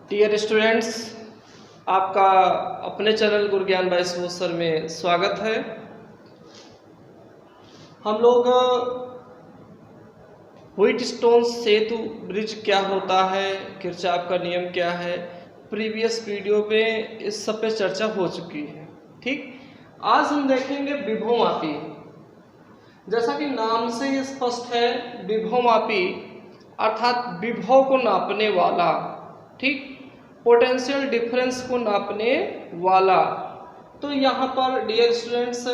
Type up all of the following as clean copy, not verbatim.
Dear students, आपका अपने channel गुरु ज्ञान बाय सर में स्वागत है। हम लोग व्हीटस्टोन सेतु ब्रिज क्या होता है, किरचॉफ का नियम क्या है, प्रीवियस वीडियो में इस सब पे चर्चा हो चुकी है। ठीक, आज हम देखेंगे विभवमापी। जैसा कि नाम से ही स्पष्ट है, विभवमापी अर्थात विभव को नापने वाला, ठीक, पोटेंशियल डिफरेंस को नापने वाला। तो यहाँ पर डियर स्टूडेंट्स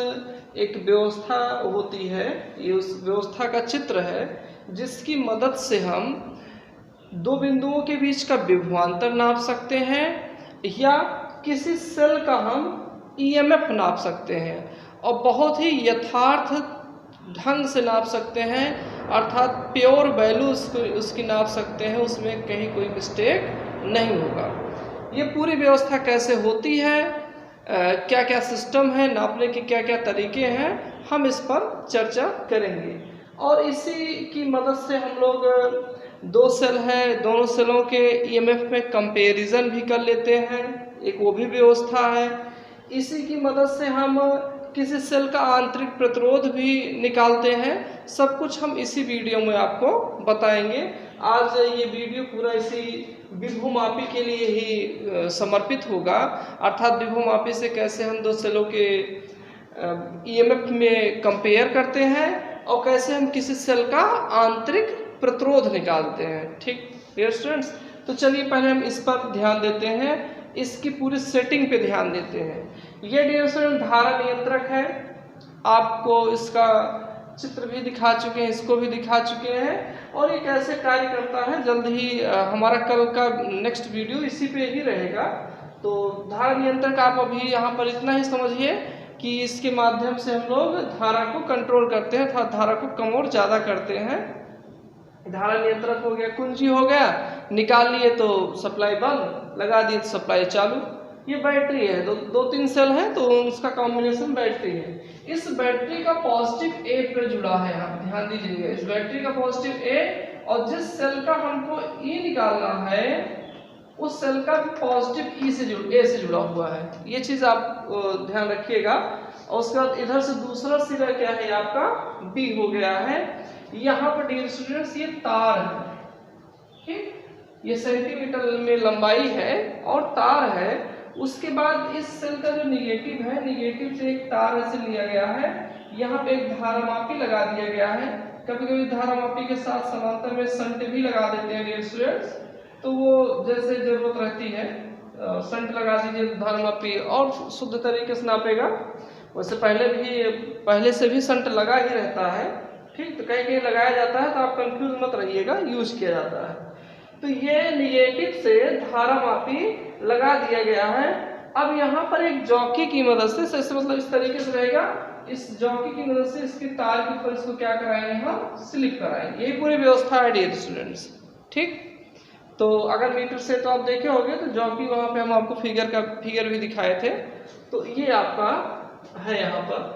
एक व्यवस्था होती है, ये उस व्यवस्था का चित्र है जिसकी मदद से हम दो बिंदुओं के बीच का विभवांतर नाप सकते हैं या किसी सेल का हम ईएमएफ नाप सकते हैं और बहुत ही यथार्थ ढंग से नाप सकते हैं, अर्थात प्योर वैल्यू उसकी नाप सकते हैं, उसमें कहीं कोई मिस्टेक नहीं होगा। ये पूरी व्यवस्था कैसे होती है, क्या क्या सिस्टम है, नापने के क्या क्या तरीके हैं, हम इस पर चर्चा करेंगे। और इसी की मदद से हम लोग दो सेल है, दोनों सेलों के ईएमएफ में कंपैरिजन भी कर लेते हैं, एक वो भी व्यवस्था है। इसी की मदद से हम किसी सेल का आंतरिक प्रतिरोध भी निकालते हैं। सब कुछ हम इसी वीडियो में आपको बताएंगे। आज ये वीडियो पूरा इसी विभवमापी के लिए ही समर्पित होगा, अर्थात विभवमापी से कैसे हम दो सेलों के ईएमएफ में कंपेयर करते हैं और कैसे हम किसी सेल का आंतरिक प्रतिरोध निकालते हैं। ठीक डियर स्टूडेंट्स, तो चलिए पहले हम इस पर ध्यान देते हैं, इसकी पूरी सेटिंग पे ध्यान देते हैं। ये डियर स्टूडेंट धारा नियंत्रक है, आपको इसका चित्र भी दिखा चुके हैं, इसको भी दिखा चुके हैं और ये कैसे कार्य करता है जल्द ही हमारा कल का नेक्स्ट वीडियो इसी पे ही रहेगा। तो धारा नियंत्रक आप अभी यहाँ पर इतना ही समझिए कि इसके माध्यम से हम लोग धारा को कंट्रोल करते हैं, अर्थात धारा को कम और ज़्यादा करते हैं। धारा नियंत्रक हो गया, कुंजी हो गया, निकाल लिए तो सप्लाई बंद, लगा दिए तो सप्लाई चालू। ये बैटरी है, दो तीन सेल है तो उसका कॉम्बिनेशन बैटरी है। इस बैटरी का पॉजिटिव ए पर जुड़ा है, आप ध्यान दीजिएगा, इस बैटरी का पॉजिटिव ए, और जिस सेल का हमको ई निकालना है उस सेल का पॉजिटिव ए से जुड़ा हुआ है। ये चीज आप ध्यान रखिएगा। और उसके बाद इधर से दूसरा सिरा क्या है, आपका बी हो गया है। यहाँ पर डियर स्टूडेंट्स ये तार है, ठीक, ये सेंटीमीटर में लंबाई है और तार है। उसके बाद इस सेल का जो निगेटिव है, निगेटिव से एक तार ऐसे लिया गया है, यहाँ पे एक धारामापी लगा दिया गया है। कभी कभी धारामापी के साथ समांतर में संट भी लगा देते हैं डियर स्टूडेंट्स, तो वो जैसे जरूरत रहती है संट लगा दीजिए, धारामापी और शुद्ध तरीके से नापेगा। वैसे पहले से भी संट लगा ही रहता है, ठीक, तो कहीं कहीं लगाया जाता है तो आप कंफ्यूज मत रहिएगा, यूज किया जाता है। तो ये निगेटिव से धारामापी लगा दिया गया है। अब यहाँ पर एक जॉकी की मदद से मतलब इस तरीके से रहेगा, इस जॉकी की मदद से इसके तार के ऊपर इसको क्या कराएंगे, हम स्लिप कराएंगे। यही पूरी व्यवस्था है डियर स्टूडेंट्स। ठीक, तो अगर मीटर से तो आप देखे होंगे, तो जॉकी वहां पे हम आपको फिगर भी दिखाए थे। तो ये आपका है यहाँ पर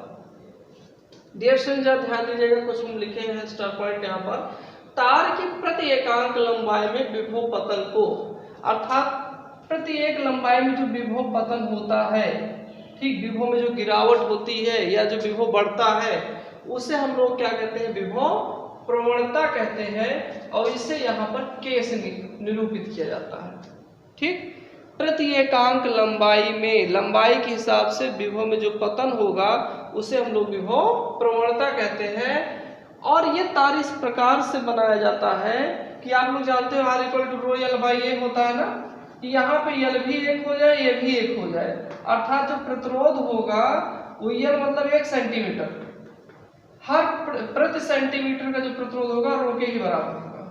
डियर स्टूडेंट्स, ध्यान दीजिएगा, कुछ हम लिखे हैं स्टार पॉइंट यहाँ पर। तार की प्रति एकांक लंबाई में विभव पतन को, अर्थात प्रति एक लंबाई में जो विभव पतन होता है, ठीक, विभव में जो गिरावट होती है या जो विभव बढ़ता है उसे हम लोग क्या कहते हैं, विभव प्रवणता कहते हैं। और इसे यहाँ पर के से निरूपित किया जाता है। ठीक, प्रति एकांक लंबाई में, लंबाई के हिसाब से विभव में जो पतन होगा उसे हम लोग विभव प्रवणता कहते हैं। और ये तार इस प्रकार से बनाया जाता है कि आप लोग जानते हो R=ρ होता है ना, कि यहाँ पे L भी एक हो जाए, ये भी एक हो जाए, अर्थात जो प्रतिरोध होगा वो L मतलब 1 सेंटीमीटर, हर प्रति सेंटीमीटर का जो प्रतिरोध होगा ρ के ही बराबर होगा।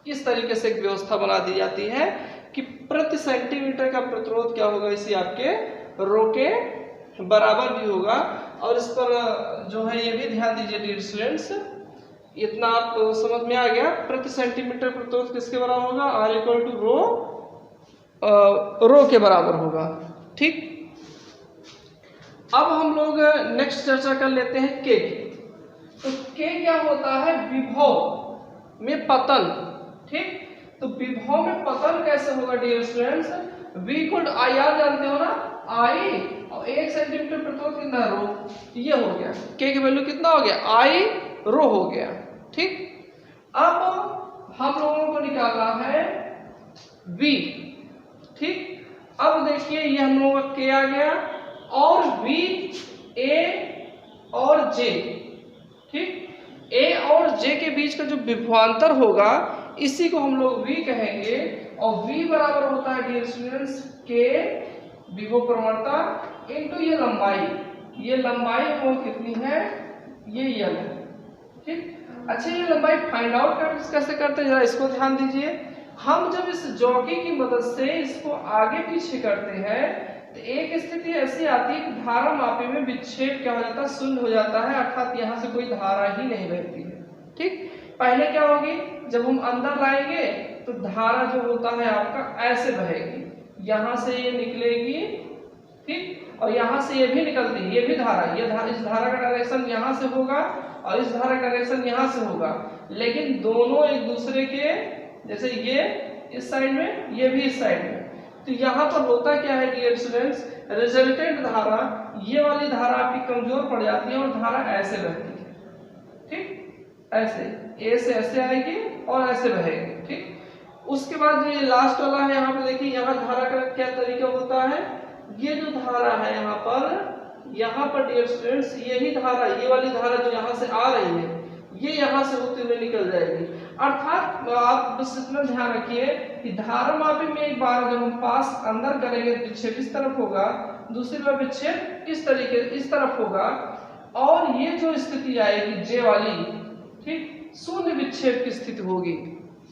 इस तरीके से एक व्यवस्था बना दी जाती है कि प्रति सेंटीमीटर का प्रतिरोध क्या होगा, इसी आपके ρ के बराबर भी होगा। और इस पर जो है ये भी ध्यान दीजिए डियर स्टूडेंट्स, इतना आप समझ में आ गया। प्रति सेंटीमीटर प्रतिरोध किसके बराबर होगा, R=ρ के बराबर होगा। ठीक, अब हम लोग नेक्स्ट चर्चा कर लेते हैं के। तो के क्या होता है, विभव में पतन। ठीक, तो विभव में पतन कैसे होगा dear students? V equal to I R जानते हो ना, I और 1 सेंटीमीटर प्रतिरोध कितना रो, ये हो गया। K की वैल्यू कितना हो गया? I रो हो गया। ठीक, अब हम लोगों को निकालना है V। ठीक, अब देखिए ये हम लोगों का K आ गया और V, A और J। ठीक, A और J के बीच का जो विभवांतर होगा इसी को हम लोग V कहेंगे और V बराबर होता है डियर स्टूडेंट्स K विभव प्रवणता इनटू ये लंबाई। ये लंबाई वो कितनी है? ये L है। ठीक, अच्छा ये लंबाई फाइंड आउट कैसे करते हैं जरा इसको ध्यान दीजिए। हम जब इस जॉकी की मदद से इसको आगे पीछे करते हैं तो एक स्थिति ऐसी आती है कि धारा मापी में विक्षेप क्या हो जाता है? शून्य हो जाता है, अर्थात यहाँ से कोई धारा ही नहीं बहती है। ठीक, पहले क्या होगी? जब हम अंदर लाएंगे तो धारा जो होता है आपका ऐसे बहेगी, यहाँ से ये निकलेगी। ठीक, और यहाँ से ये भी निकलती है, ये भी धारा, इस धारा का डायरेक्शन यहाँ से होगा और इस धारा का डायरेक्शन यहाँ से होगा, लेकिन दोनों एक दूसरे के, जैसे ये इस साइड में ये भी इस साइड में। तो यहाँ पर होता क्या है डियर स्टूडेंट्स? रिजल्टेंट धारा, ये वाली धारा आपकी कमजोर पड़ जाती है और धारा ऐसे बहती है। ठीक, ऐसे ए से ऐसे आएगी और ऐसे बहेगी। ठीक, उसके बाद जो ये लास्ट वाला है यहाँ पे देखिए, यहाँ धारा का क्या तरीका होता है? ये जो धारा है यहाँ पर डियर स्टूडेंट्स यही धारा, ये वाली धारा जो यहाँ से आ रही है ये यहाँ से होते हुए निकल जाएगी। अर्थात आप बस इतना ध्यान रखिए कि धारा मापी में एक बार जब हम पास अंदर करेंगे विक्षेप इस तरफ होगा, दूसरी बार विक्षेप इस तरफ होगा और ये जो स्थिति आएगी जे वाली, ठीक, शून्य विक्षेप की स्थिति होगी।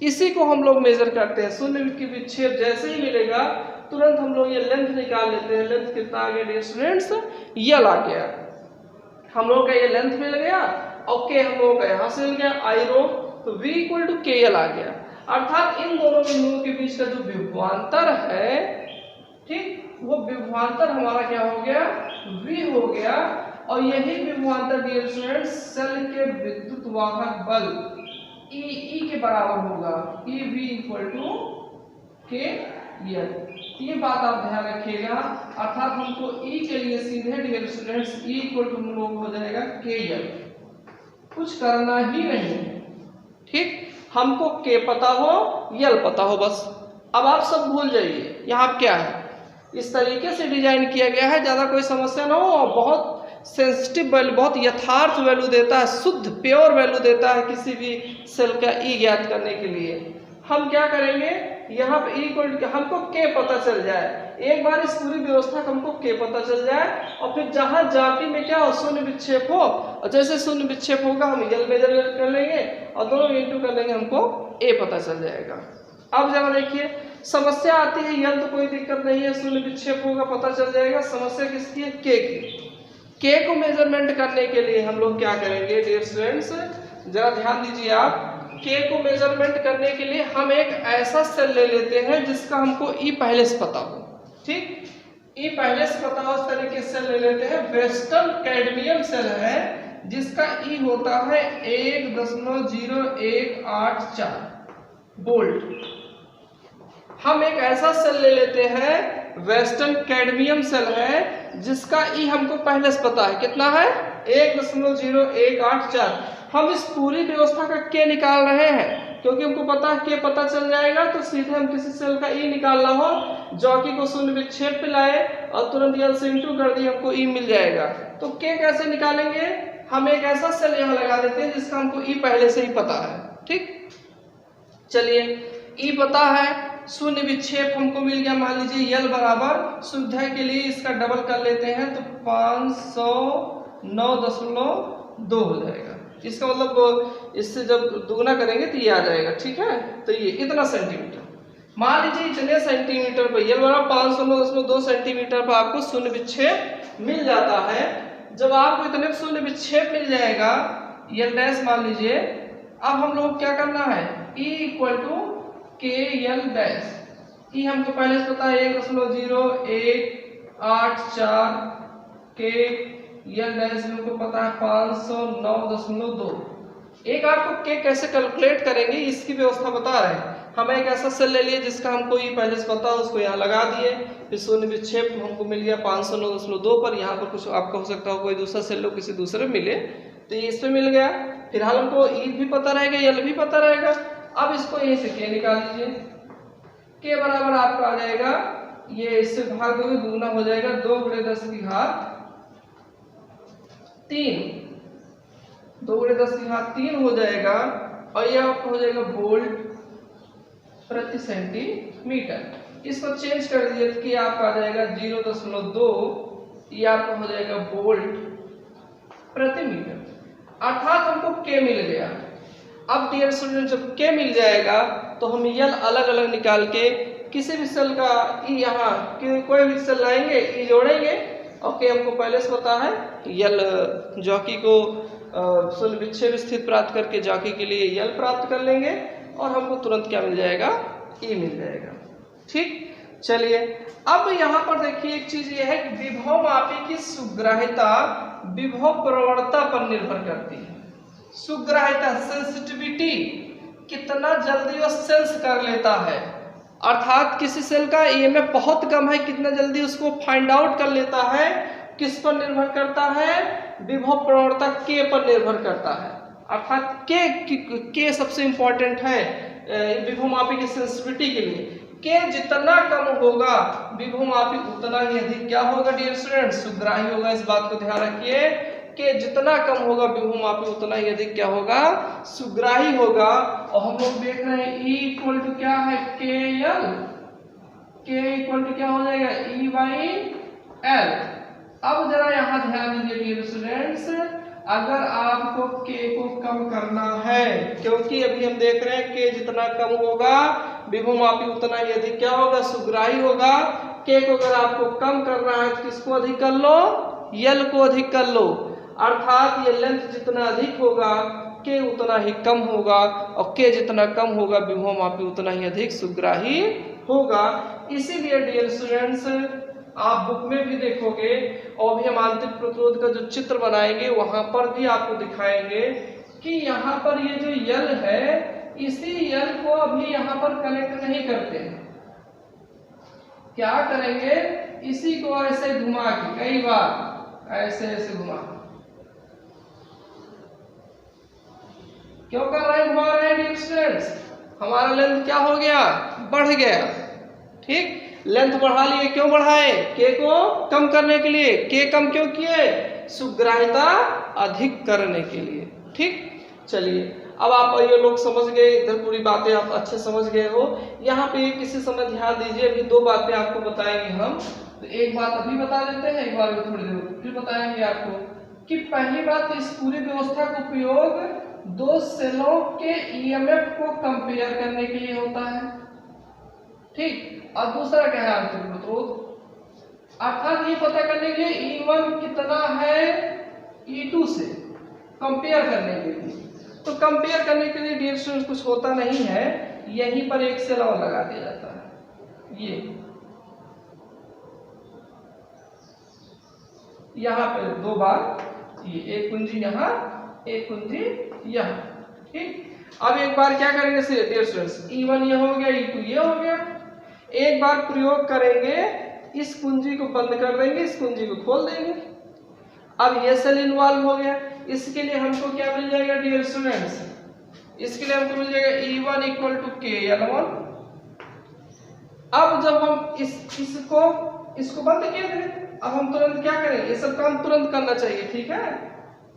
इसी को हम लोग मेजर करते हैं। शून्य की विक्षेप जैसे ही मिलेगा तुरंत हम लोग ये लेंथ निकाल लेते हैं। लेंथ कितना आ गया डियर स्टूडेंट्स? यल आ गया। हम लोग का ये लेंथ मिल गया और के हम लोगों का यहाँ से मिल गया आई रो, तो V इक्वल टू के एल आ गया। अर्थात इन दोनों बिंदुओं के बीच का जो विभवांतर है, ठीक, वो विभवांतर हमारा क्या हो गया? V हो गया। और यही विभवांतर डियर स्टूडेंट्स सेल के विद्युत वाहक बल E के बराबर होगा। EV इक्वल टू के एल। ये बात आप ध्यान रखिएगा। अर्थात हमको E के लिए सीधे dear students E equal to हम लोग हो जाएगा के एल, कुछ करना ही नहीं है। ठीक, हमको के पता हो, यल पता हो, बस। अब आप सब भूल जाइए यहाँ क्या है। इस तरीके से डिजाइन किया गया है, ज्यादा कोई समस्या ना हो, और बहुत सेंसिटिव वैल्यू, बहुत यथार्थ वैल्यू देता है, शुद्ध प्योर वैल्यू देता है किसी भी सेल का ई ज्ञात करने के लिए। हम क्या करेंगे, यहाँ पे इक्वल टू हमको के पता चल जाए, एक बार इस पूरी व्यवस्था को हमको के पता चल जाए और फिर जहां जाति में क्या हो, शून्य विक्षेप हो, और जैसे शून्य विक्षेप होगा हम यल मेजर कर लेंगे और दोनों इंटू कर लेंगे, हमको ए पता चल जाएगा। अब जरा देखिए समस्या आती है, यल तो कोई दिक्कत नहीं है, शून्य विक्षेप होगा पता चल जाएगा। समस्या किसकी है? के की। के को मेजरमेंट करने के लिए हम लोग क्या करेंगे डियर स्टूडेंट्स, जरा ध्यान दीजिए आप। के को मेजरमेंट करने के लिए हम एक ऐसा सेल ले लेते हैं जिसका हमको ई पहले से पता हो। ठीक, ई पहले से पता हो, इस तरीके से ले लेते हैं। वेस्टर्न कैडमियम सेल है जिसका ई होता है 1.0184 वोल्ट। हम एक ऐसा सेल ले लेते हैं, वेस्टर्न कैडमियम सेल है जिसका ई हमको पहले से पता है, कितना है? 1.0184। हम इस पूरी व्यवस्था का के निकाल रहे हैं क्योंकि हमको पता है के पता चल जाएगा तो सीधे हम किसी सेल का ई निकालना हो, जॉकी को शून्य विक्षेप पे लाए और तुरंत यल से इंटू कर दिए, हमको ई मिल जाएगा। तो के कैसे निकालेंगे? हम एक ऐसा सेल यहाँ लगा देते हैं जिसका हमको ई पहले से ही पता है। ठीक, चलिए ई पता है, शून्य विक्षेप हमको मिल गया, मान लीजिए यल बराबर, सुविधा के लिए इसका डबल कर लेते हैं तो 509.2 हो जाएगा। इसका मतलब इससे जब दुगना करेंगे तो ये आ जाएगा। ठीक है, तो ये इतना सेंटीमीटर, मान लीजिए इतने सेंटीमीटर पर यल बराबर 509.2 सेंटीमीटर पर आपको शून्य विक्षेप मिल जाता है। जब आपको इतने शून्य विक्षेप मिल जाएगा यल डैश मान लीजिए, अब हम लोग क्या करना है, E इक्वल टू के यल डैश। ई हमको पहले से पता है 1.0184 के यल डैश हमको पता है 509.2। एक आपको के कैसे कैलकुलेट करेंगे इसकी व्यवस्था बता रहे हैं। हम एक ऐसा सेल ले लिए जिसका हमको ये पहले से पता है, उसको यहाँ लगा दिए, फिर शून्य विक्षेप हमको मिल गया 509.2 पर। यहाँ पर कुछ आपका हो सकता हो कोई दूसरा सेल लो किसी दूसरे मिले तो ये इस पे मिल गया। फिलहाल हमको ई भी पता रहेगा, यल भी पता रहेगा। अब इसको यहीं से के निकाल दीजिए, के बराबर आपका आ जाएगा, ये इससे भाग दोगे दुगना हो जाएगा 2 × 10 की घात 3, 2 × 10 की घात 3 हो जाएगा और ये आपको हो जाएगा वोल्ट प्रति सेंटीमीटर। इसको चेंज कर दीजिए कि आपका आ जाएगा 0.2, ये आपका हो जाएगा वोल्ट प्रति मीटर, अर्थात हमको के मिल गया। अब डियर स्टूडेंट जब के मिल जाएगा तो हम यल अलग अलग निकाल के किसी भी सेल का ई यहाँ कोई भी सेल लाएंगे, ई जोड़ेंगे और के हमको पहले से पता है, यल जॉकी को शून्य विक्षेप स्थिति प्राप्त करके जॉकी के लिए यल प्राप्त कर लेंगे और हमको तुरंत क्या मिल जाएगा, ई मिल जाएगा। ठीक, चलिए अब यहाँ पर देखिए एक चीज ये है कि विभव मापी की सुग्राह्यता विभव प्रवणता पर निर्भर करती है। सुग्राह्यता सेंसिटिविटी, कितना जल्दी वो सेंस कर लेता है, अर्थात किसी सेल का ईएमएफ बहुत कम है, कितना जल्दी उसको फाइंड आउट कर लेता है, किस पर निर्भर करता है, विभव प्रवणता के पर निर्भर करता है। अर्थात के सबसे इंपॉर्टेंट है विभव मापी की सेंसिटिविटी के लिए। के जितना कम होगा विभव मापी उतना ही अधिक क्या होगा डियर स्टूडेंट्स, सुग्राही होगा। इस बात को ध्यान रखिए, के जितना कम होगा विभव मापी उतना ही अधिक क्या होगा, सुग्राही होगा। और हम लोग देख रहे हैं E इक्वल टू क्या है, के यल, के इक्वल टू क्या हो जाएगा, E/L। अब जरा यहाँ ध्यान दीजिए डियर स्टूडेंट्स, अगर आपको के को कम करना है, क्योंकि अभी हम देख रहे हैं के जितना कम होगा विभव मापी उतना ही अधिक क्या होगा, सुग्राही होगा। के को अगर आपको कम करना है तो किसको अधिक कर लो, यल को अधिक कर लो, अर्थात ये लेंथ जितना अधिक होगा के उतना ही कम होगा और के जितना कम होगा विभव मापी उतना ही अधिक सुग्राही होगा। इसीलिए डियर स्टूडेंट्स आप बुक में भी देखोगे और भी हम आंतरिक प्रतिरोध का जो चित्र बनाएंगे वहां पर भी आपको दिखाएंगे कि यहाँ पर ये जो यल है इसी यल को अभी यहाँ पर कनेक्ट नहीं करते हैं। क्या करेंगे, इसी को ऐसे घुमा के कई बार ऐसे घुमा, क्यों कर रहे हैं, घुमा रहे हैं डियर स्टूडेंट्स, हमारा लेंथ क्या हो गया, बढ़ गया। ठीक, लेंथ बढ़ा लिए, क्यों बढ़ाए, के को कम करने के लिए। के कम क्यों किए, सुग्राह्यता अधिक करने के लिए। ठीक, चलिए अब आप ये लोग समझ गए, इधर पूरी बातें आप अच्छे समझ गए हो। यहाँ पे किसी समय ध्यान दीजिए, अभी 2 बातें आपको बताएंगे हम, तो एक बात अभी बता देते हैं, एक बार थोड़ी देर फिर बताएंगे आपको कि पहली बात, इस पूरी व्यवस्था का उपयोग 2 सेलों के ईएमएफ को कंपेयर करने के लिए होता है। ठीक, और दूसरा क्या है, आंतरिक प्रतिरोध, अर्थात ये पता करने के लिए E1 कितना है E2 से कंपेयर करने के लिए। तो कंपेयर करने के लिए डियर स्टूडेंट्स कुछ होता नहीं है, यहीं पर एक सेल और लगा दिया जाता है, ये यहाँ पे 2 बार, ये एक कुंजी यहाँ, एक कुंजी यहाँ। ठीक, अब एक बार क्या करेंगे डियर स्टूडेंट्स, E1 ये हो गया, E2 ये हो गया, एक बार प्रयोग करेंगे, इस कुंजी को बंद कर देंगे, इस कुंजी को खोल देंगे। अब ये सेल इन्वॉल्व हो गया, इसके लिए हमको क्या मिल जाएगा डियर स्टूडेंट्स, इसके लिए हमको मिल जाएगा E1 इक्वल टू KL1। अब जब हम इसको बंद किए थे, अब हम तुरंत क्या करें, ये सब काम तुरंत करना चाहिए। ठीक है,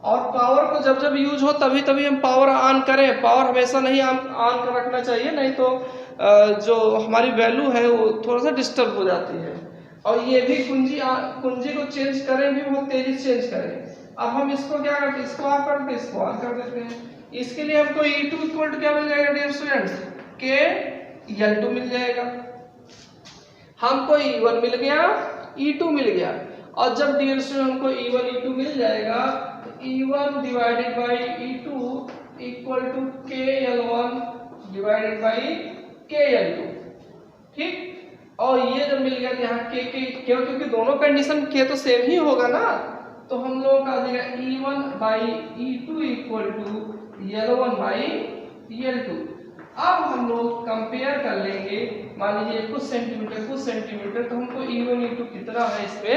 और पावर को जब जब यूज हो तभी हम पावर ऑन करें, पावर हमेशा नहीं ऑन कर रखना चाहिए, नहीं तो जो हमारी वैल्यू है वो थोड़ा सा डिस्टर्ब हो जाती है। और ये भी कुंजी को चेंज करें भी बहुत तेजी से चेंज करें। अब हम इसको क्या करते हैं, इसको ऑफ करते हैं, इसको ऑन कर देते हैं। इसके लिए हमको E2 इक्वल टू क्या मिल जाएगा डियर स्टूडेंट्स, KL2 मिल जाएगा। हमको E1 मिल गया, E2 मिल गया, और जब डियर स्टूडेंट हमको E1 E2 मिल जाएगा तो E1 divided by E2 equal to KL1 divided by KL2। ठीक, और ये जब मिल गया यहाँ के क्योंकि दोनों कंडीशन के तो सेम ही होगा ना, तो हम लोगों का आ जाएगा E1 by E2 equal to L1 by L2। अब हम लोग कंपेयर कर लेंगे, मान लीजिए कुछ सेंटीमीटर, तो हमको E1 E2 कितना है, इस पे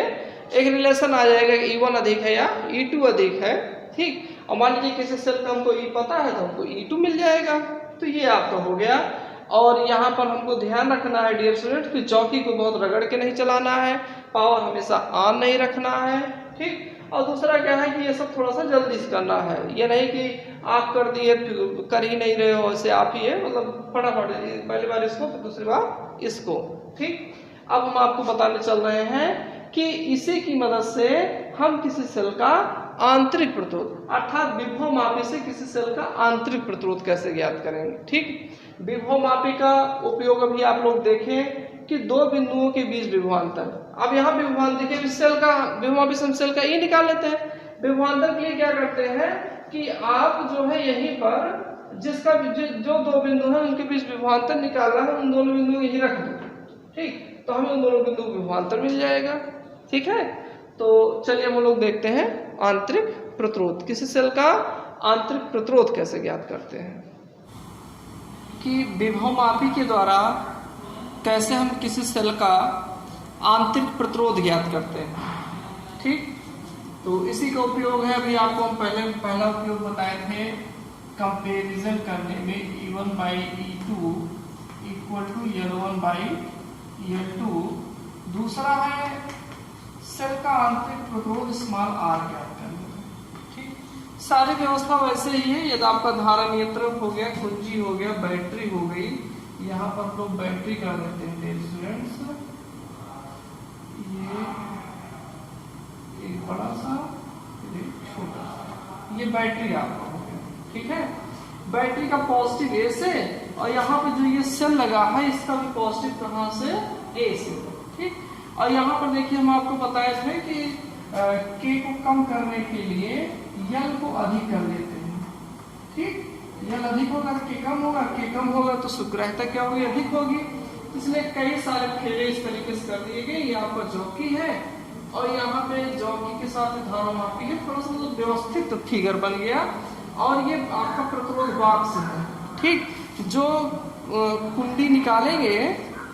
एक रिलेशन आ जाएगा, E1 अधिक है या E2 अधिक है, ठीक। और मान लीजिए किसी सेल का हमको E पता है तो हमको E2 मिल जाएगा। तो ये आपका हो गया। और यहाँ पर हमको ध्यान रखना है डियर स्टूडेंट कि चौकी को बहुत रगड़ के नहीं चलाना है, पावर हमेशा ऑन नहीं रखना है, ठीक। और दूसरा क्या है कि ये सब थोड़ा सा जल्दी से करना है, ये नहीं कि आप कर दिए कर ही नहीं रहे हो, ऐसे आप ही है, मतलब फटाफट पहली बार इसको फिर दूसरी बार इसको, ठीक। अब हम आपको बताने चल रहे हैं कि इसी की मदद से हम किसी सेल का आंतरिक प्रतिरोध अर्थात विभवमापी से किसी सेल का आंतरिक प्रतिरोध कैसे ज्ञात करेंगे, ठीक। विभवमापी का उपयोग अभी आप लोग देखें कि दो बिंदुओं के बीच विभवांतर, अब यहाँ विभवांतर देखिए, इस सेल का विभवमापी से हम सेल का E निकाल लेते हैं। विभवांतर के लिए क्या करते हैं कि आप जो है यहीं पर जिसका जो दो बिंदु है उनके बीच विभवांतर निकालना है, उन दोनों बिंदुओं यहीं रख दो, ठीक। तो हमें उन दोनों बिंदु विभवांतर मिल जाएगा, ठीक है। तो चलिए हम लोग देखते हैं आंतरिक प्रतिरोध, किसी सेल का आंतरिक प्रतिरोध कैसे ज्ञात करते हैं, कि विभवमापी के द्वारा कैसे हम किसी सेल का आंतरिक प्रतिरोध ज्ञात करते हैं, ठीक। तो इसी का उपयोग है, अभी आपको हम पहला उपयोग बताए थे कंपैरिजन करने में, E1/E2 इक्वल टू L1/L2। दूसरा है सेल का आंतरिक प्रतिरोध स्मॉल r ज्ञात करने में, ठीक। सारी व्यवस्था वैसे ही है, यदि आपका धारा नियंत्रक हो गया, कुंजी हो गया, बैटरी हो गई, यहाँ पर हम लोग बैटरी कर देते हैं स्टूडेंट्स, ये एक बड़ा सा एक छोटा सा, ये बैटरी आपका हो गया, ठीक है। बैटरी का पॉजिटिव A से, और यहाँ पे जो ये सेल लगा है इसका भी पॉजिटिव कहाँ से, A से, ठीक। और यहाँ पर देखिए हम आपको बताए थे कि K को कम करने के लिए L को अधिक कर लेते हैं, ठीक। L अधिक होगा K कम होगा, K कम होगा तो सुग्राह्यता क्या होगी, अधिक होगी। इसलिए कई सारे फेरे इस तरीके से कर दिए गए। ये आपका जॉकी है और यहाँ पे जॉकी के साथ धारामापी है, थोड़ा सा व्यवस्थित फिगर बन गया। और ये आपका प्रतिरोध बॉक्स है, ठीक। जो कुंडी निकालेंगे,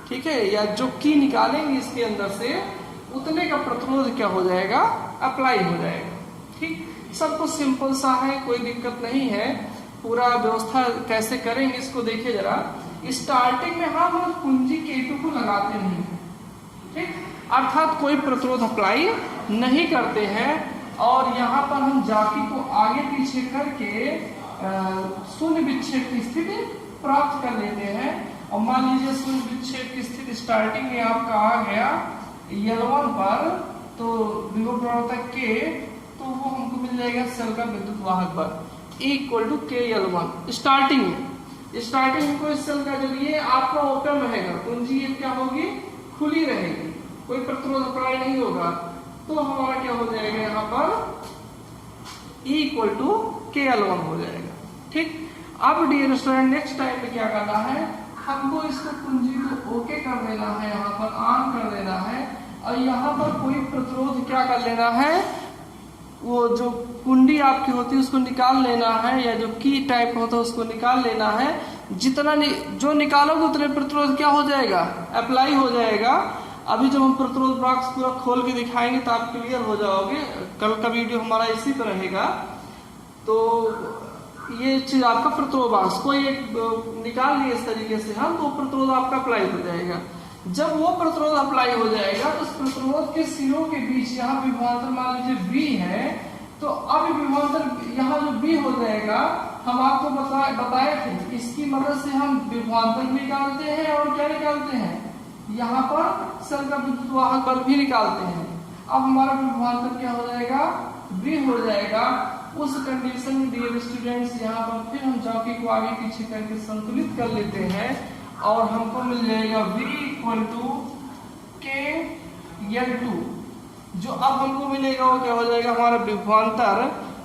ठीक है, या जो की निकालेंगे इसके अंदर से, उतने का प्रतिरोध क्या हो जाएगा, अप्लाई हो जाएगा, ठीक। सब कुछ सिंपल सा है, कोई दिक्कत नहीं है। पूरा व्यवस्था कैसे करेंगे इसको देखिए जरा। स्टार्टिंग में हम कुंजी K2 को लगाते नहीं, ठीक, अर्थात कोई प्रतिरोध अप्लाई नहीं करते हैं। और यहाँ पर हम जॉकी को आगे पीछे करके शून्य विक्षेप की स्थिति प्राप्त कर लेते हैं। और मान लीजिए शून्य विक्षेप की स्थिति स्टार्टिंग में आपका आ गया L1 पर, तो विभव प्रवर्तक K, तो वो हमको मिल जाएगा सेल का विद्युत वाहक बल इक्वल टू KL1 स्टार्टिंग में। स्टार्टिंग में कोई सेल का जब ये आपका ओपन रहेगा, कुंजी ये क्या होगी, खुली रहेगी, कोई प्रतिरोध अप्लाई नहीं होगा, तो हमारा क्या हो जाएगा यहाँ पर इक्वल टू KL1 हो जाएगा, ठीक। अब डियर स्टूडेंट नेक्स्ट टाइम में क्या करना है, हमको इसको कुंजी को ओके कर देना है, यहाँ पर ऑन कर देना है। और यहाँ पर कोई प्रतिरोध क्या कर लेना है, वो जो कुंडी आपकी होती है उसको निकाल लेना है, या जो की टाइप होता है उसको निकाल लेना है। जितना जो निकालोगे उतने प्रतिरोध क्या हो जाएगा, अप्लाई हो जाएगा। अभी जब हम प्रतिरोध बॉक्स पूरा खोल के दिखाएंगे तो आप क्लियर हो जाओगे। कल का वीडियो हमारा इसी पर रहेगा। तो ये चीज आपका प्रतिरोध बॉक्स कोई एक निकाल लिए इस तरीके से हम, तो प्रतिरोध आपका अप्लाई हो जाएगा। जब वो प्रतिरोध अप्लाई हो जाएगा तो उस प्रतिरोध के सिरों के बीच यहाँ विभवांतर मान लीजिए V है, तो अब विभवांतर यहाँ जो V हो जाएगा, हम आपको बताए थे, इसकी मदद से हम विभवांतर निकालते हैं और क्या निकालते हैं, यहाँ पर सेल का विद्युत वाहक बल भी निकालते हैं। अब हमारा विभवांतर क्या हो जाएगा, V हो जाएगा। उस कंडीशन में डियर स्टूडेंट्स यहाँ पर फिर हम जॉकी को आगे पीछे करके संतुलित कर लेते हैं और हमको मिल जाएगा V इक्वल टू KL2। जो अब हमको मिलेगा वो क्या हो जाएगा, हमारा विभवांतर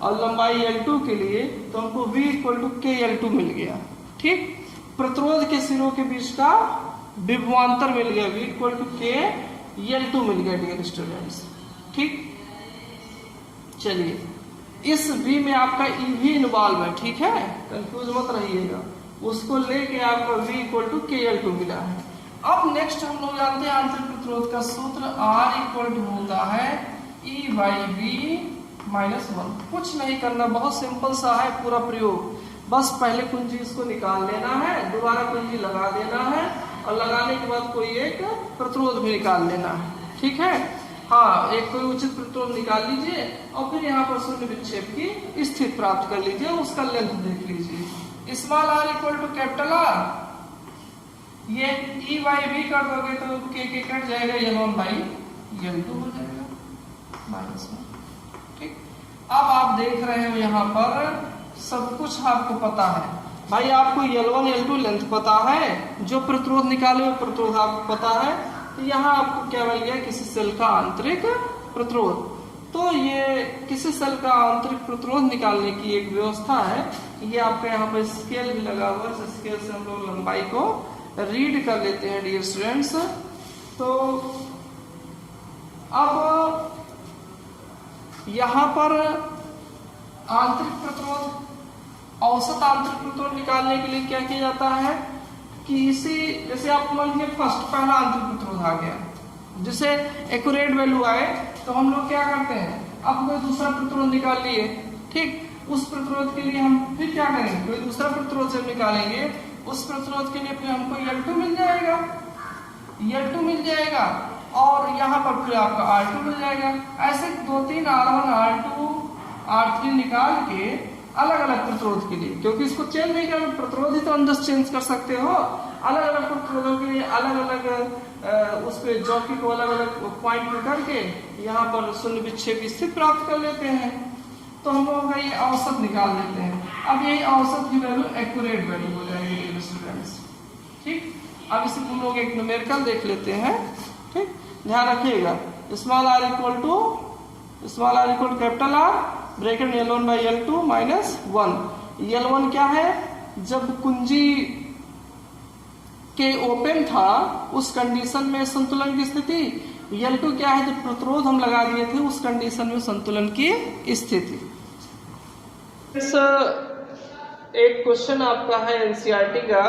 और लंबाई L2 के लिए, तो हमको V इक्वल टू KL2 मिल गया, ठीक। प्रतिरोध के सिरों के बीच का विभवांतर मिल गया, V इक्वल टू KL2 मिल गया डियर स्टूडेंट्स, ठीक। चलिए, इस V में आपका EV इन्वॉल्व है, ठीक है, कंफ्यूज मत रहिएगा। उसको लेके आपका V इक्वल टू KL2 मिला है। अब नेक्स्ट हम लोग जानते हैं आंतरिक प्रतिरोध का सूत्र R इक्वल टू होता है E/V-1। कुछ नहीं करना, बहुत सिंपल सा है पूरा प्रयोग। बस पहले कुंजी इसको निकाल लेना है, दोबारा कुंजी लगा देना है और लगाने के बाद कोई एक प्रतिरोध भी निकाल लेना है। ठीक है, हाँ, एक कोई उचित प्रतिरोध निकाल लीजिए और फिर यहाँ पर शून्य विक्षेप की स्थिति प्राप्त कर लीजिए, उसका लेंथ देख लीजिए। Small r equal to capital R, ये E/V कर दोगे तो के कट जाएगा, L1/L2 हो जाएगा -1। ठीक, अब आप देख रहे हो यहाँ पर सब कुछ आपको पता है भाई, आपको L1 L2 लेंथ पता है, जो प्रतिरोध निकाले हुए प्रतिरोध आपको पता है। तो यहाँ आपको क्या मिल गया, किसी सेल का आंतरिक प्रतिरोध। तो ये किसी सेल का आंतरिक प्रतिरोध निकालने की एक व्यवस्था है। ये आपका यहाँ पर स्केल भी लगा हुआ है, स्केल से हम लोग लंबाई को रीड कर लेते हैं डियर स्टूडेंट्स। तो अब यहाँ पर आंतरिक प्रतिरोध, औसत आंतरिक प्रतिरोध निकालने के लिए क्या किया जाता है कि इसी, जैसे आप मान लीजिए फर्स्ट पहला आंतरिक प्रतिरोध आ गया, जिसे एक्यूरेट वैल्यू आए तो हम लोग क्या करते हैं, अब कोई दूसरा प्रतिरोध निकाल लिए। ठीक, उस प्रतिरोध के लिए हम फिर क्या करेंगे, कोई दूसरा प्रतिरोध जब निकालेंगे उस प्रतिरोध के लिए फिर हमको L2 मिल जाएगा, L2 मिल जाएगा और यहाँ पर फिर आपका R2 मिल जाएगा। ऐसे 2-3 R1 R2 R3 निकाल के अलग अलग प्रतिरोध के लिए, क्योंकि इसको चेंज नहीं करना, प्रतिरोध ही तो अंदर चेंज कर सकते हो। अलग अलग प्रतिरोधों के लिए अलग अलग उस पे जॉकी को अलग अलग पॉइंट पे करके यहाँ पर शून्य विक्षेप की स्थिति प्राप्त कर लेते हैं। तो हम लोगों का ये औसत निकाल लेते हैं। अब यही औसत की वैल्यू एक्यूरेट वैल्यू हो जाएगी स्टूडेंट्स। ठीक, अब इसे हम लोग एक न्यूमेरिकल देख लेते हैं। ठीक, ध्यान रखिएगा, small r equal to capital R, bracket L1/L2 -1। L1 क्या है, जब कुंजी के ओपन था उस कंडीशन में संतुलन की स्थिति। L2 क्या है, जब प्रतिरोध हम लगा दिए थे उस कंडीशन में संतुलन की स्थिति। एक क्वेश्चन आपका है एनसीईआरटी का,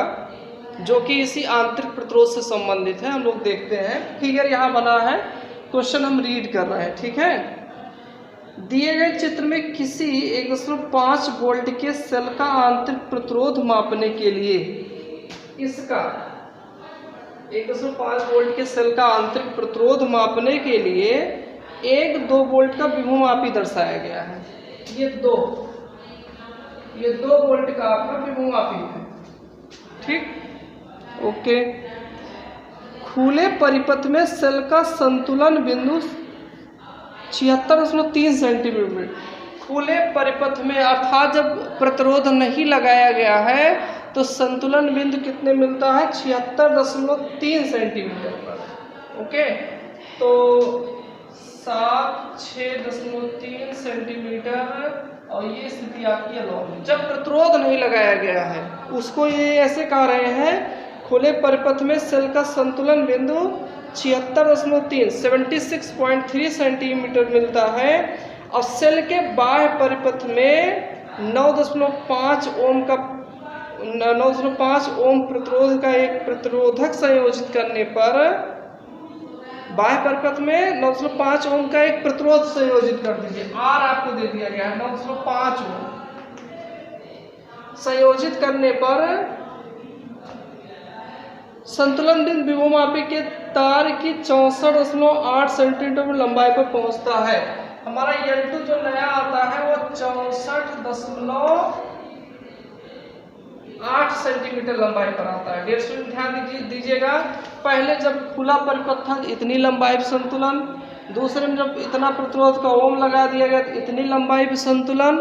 जो कि इसी आंतरिक प्रतिरोध से संबंधित है। हम लोग देखते हैं, फिगर यहाँ बना है, क्वेश्चन हम रीड कर रहे हैं। ठीक है, दिए गए चित्र में किसी 1.5 वोल्ट के सेल का आंतरिक प्रतिरोध मापने के लिए इसका 1.5 वोल्ट के सेल का आंतरिक प्रतिरोध मापने के लिए 1-2 वोल्ट का विभवमापी दर्शाया गया है। ये 2 वोल्ट का आपका विभवमापी है। ठीक, ओके। खुले परिपथ में सेल का संतुलन बिंदु 76.3 सेंटीमीटर। खुले परिपथ में अर्थात जब प्रतिरोध नहीं लगाया गया है तो संतुलन बिंदु कितने मिलता है, 76.3 सेंटीमीटर पर। ओके, तो 7-6.3 सेंटीमीटर और ये स्थिति आपकी अलॉन्ग। जब प्रतिरोध नहीं लगाया गया है उसको ये ऐसे कह रहे हैं, खुले परिपथ में सेल का संतुलन बिंदु 76.3 सेंटीमीटर मिलता है और सेल के बाह्य परिपथ में 9.5 ओम प्रतिरोध का एक प्रतिरोधक संयोजित करने पर, बाह्य परिपथ में 9.5 ओम का एक प्रतिरोध संयोजित कर दीजिए। R आपको दे दिया गया है 9.5 ओम। संयोजित करने पर संतुलन बिंदु विभवमापी के तार की 64.8 सेंटीमीटर लंबाई पर पहुंचता है। हमारा L2 जो नया आता है वो 64.8 सेंटीमीटर लंबाई पर आता है। डेढ़ स्टूडेंट ध्यान दीजिएगा, पहले जब खुला परिपथ था इतनी लंबाई पर संतुलन, दूसरे में जब इतना प्रतिरोध का ओम लगा दिया गया तो इतनी लंबाई पर संतुलन।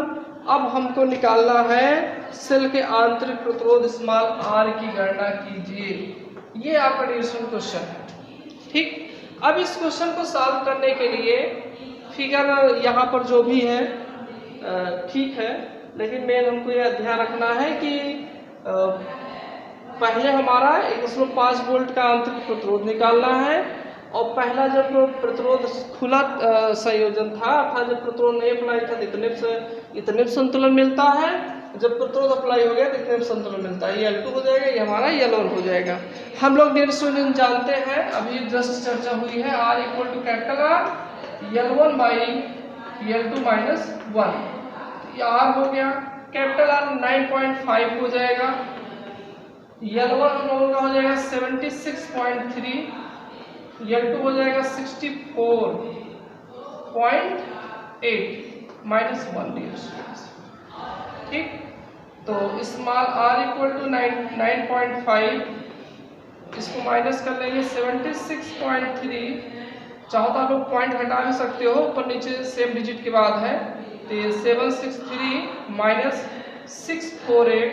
अब हमको निकालना है सेल के आंतरिक प्रतिरोध स्मॉल r की गणना कीजिए। ये आपका डिविजन क्वेश्चन है। ठीक, अब इस क्वेश्चन को सॉल्व करने के लिए फिगर यहाँ पर जो भी है ठीक है, लेकिन मेन हमको यह ध्यान रखना है कि पहले हमारा 1.5 वोल्ट का आंतरिक प्रतिरोध निकालना है और पहला जब प्रतिरोध खुला संयोजन था, अर्थात जब प्रतिरोध नहीं अप्लाई था इतने संतुलन मिलता है। जब प्रतिरोध अप्लाई हो गया तो इतने में संतुलन मिलता है। ये L2 हो जाएगा, ये हमारा L1 हो जाएगा। हम लोग डियर स्टूडेंट जानते हैं, अभी जस्ट चर्चा हुई है, R equal to capital R L1 by L2 minus 1। ये R हो गया, कैपिटल R 9.5 हो जाएगा, L1 हम लोगों का हो जाएगा 76.3, L2 हो जाएगा 64.8 माइनस 1 डियर स्टूडेंट्स। ठीक, तो स्मॉल r इक्वल टू 9.5, इसको माइनस कर लेंगे 76.3। चाहो तो आप लोग पॉइंट हटा भी सकते हो, ऊपर नीचे सेम डिजिट के बाद है, तो ये 763 माइनस 648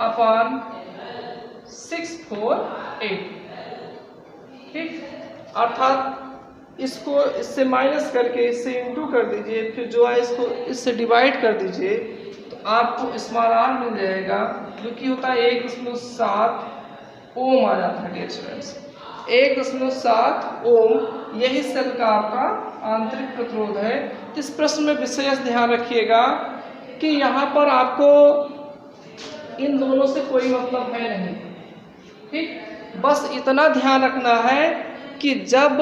अपॉन 648। ठीक, अर्थात इसको इससे माइनस करके इससे इंटू कर दीजिए, फिर जो है इसको इससे डिवाइड कर दीजिए, तो आपको स्मॉल r मिल जाएगा, जो कि होता है 1.7 ओम आ जाता है डियर स्टूडेंट्स। 1.7 ओम यही सेल का आपका आंतरिक प्रतिरोध है। इस प्रश्न में विशेष ध्यान रखिएगा कि यहाँ पर आपको इन दोनों से कोई मतलब है नहीं। ठीक, बस इतना ध्यान रखना है कि जब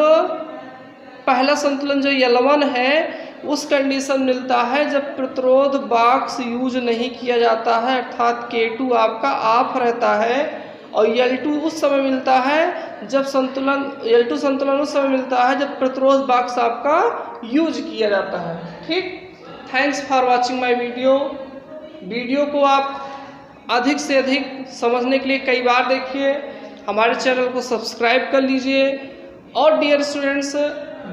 पहला संतुलन जो L1 है उस कंडीशन मिलता है जब प्रतिरोध बॉक्स यूज नहीं किया जाता है, अर्थात K2 आपका ऑफ रहता है, और L2 उस समय मिलता है जब संतुलन L2 संतुलन उस समय मिलता है जब प्रतिरोध बॉक्स आपका यूज किया जाता है। ठीक, thanks for watching my video को आप अधिक से अधिक समझने के लिए कई बार देखिए, हमारे चैनल को सब्सक्राइब कर लीजिए, और डियर स्टूडेंट्स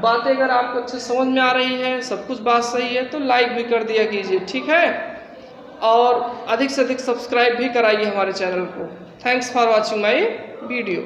बातें अगर आपको अच्छे समझ में आ रही है, सब कुछ बात सही है, तो लाइक भी कर दिया कीजिए। ठीक है, और अधिक से अधिक सब्सक्राइब भी कराइए हमारे चैनल को। Thanks for watching my video.